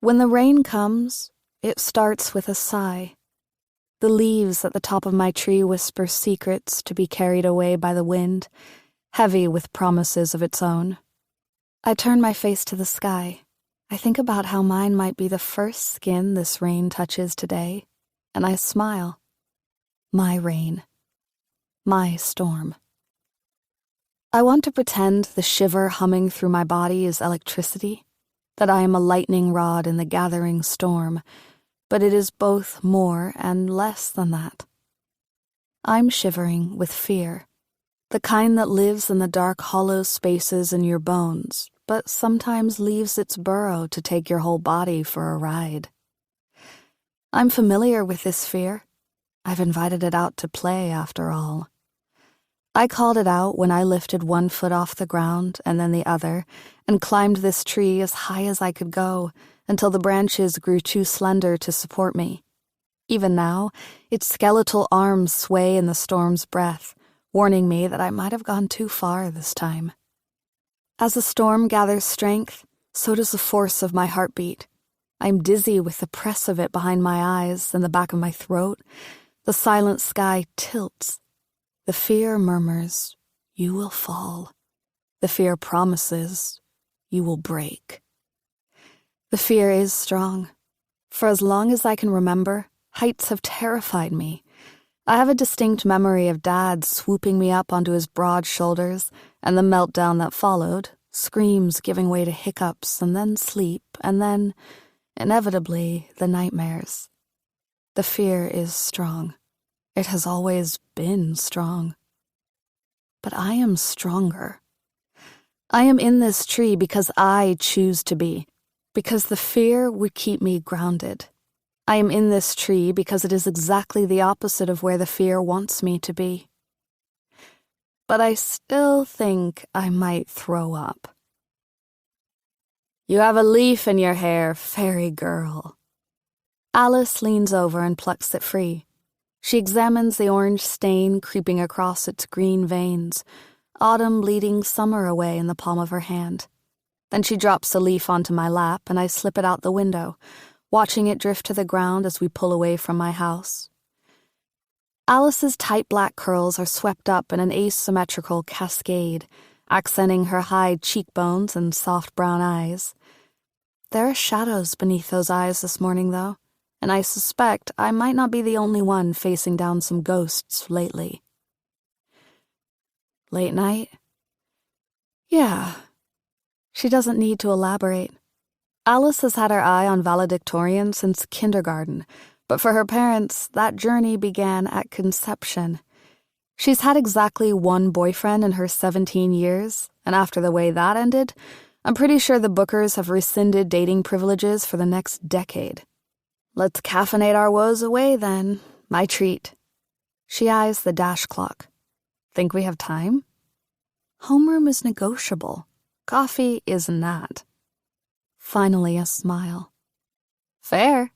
When the rain comes, it starts with a sigh. The leaves at the top of my tree whisper secrets to be carried away by the wind, heavy with promises of its own. I turn my face to the sky. I think about how mine might be the first skin this rain touches today, and I smile. My rain. My storm. I want to pretend the shiver humming through my body is electricity, that I am a lightning rod in the gathering storm, but it is both more and less than that. I'm shivering with fear, the kind that lives in the dark hollow spaces in your bones, but sometimes leaves its burrow to take your whole body for a ride. I'm familiar with this fear. I've invited it out to play, after all. I called it out when I lifted one foot off the ground and then the other, and climbed this tree as high as I could go until the branches grew too slender to support me. Even now, its skeletal arms sway in the storm's breath, warning me that I might have gone too far this time. As the storm gathers strength, so does the force of my heartbeat. I'm dizzy with the press of it behind my eyes and the back of my throat. The silent sky tilts. The fear murmurs, "You will fall." The fear promises, "You will break." The fear is strong. For as long as I can remember, heights have terrified me. I have a distinct memory of Dad swooping me up onto his broad shoulders, and the meltdown that followed, screams giving way to hiccups, and then sleep, and then, inevitably, the nightmares. The fear is strong. It has always been strong. But I am stronger. I am in this tree because I choose to be, because the fear would keep me grounded. I am in this tree because it is exactly the opposite of where the fear wants me to be. But I still think I might throw up. "You have a leaf in your hair, fairy girl." Alice leans over and plucks it free. She examines the orange stain creeping across its green veins, autumn bleeding summer away in the palm of her hand. Then she drops the leaf onto my lap, and I slip it out the window, watching it drift to the ground as we pull away from my house. Alice's tight black curls are swept up in an asymmetrical cascade, accenting her high cheekbones and soft brown eyes. There are shadows beneath those eyes this morning, though, and I suspect I might not be the only one facing down some ghosts lately. Late night? Yeah. She doesn't need to elaborate. Alice has had her eye on valedictorian since kindergarten, but for her parents, that journey began at conception. She's had exactly one boyfriend in her 17 years, and after the way that ended, I'm pretty sure the Bookers have rescinded dating privileges for the next decade. Let's caffeinate our woes away, then. My treat. She eyes the dash clock. Think we have time? Homeroom is negotiable. Coffee is not. Finally a smile. Fair.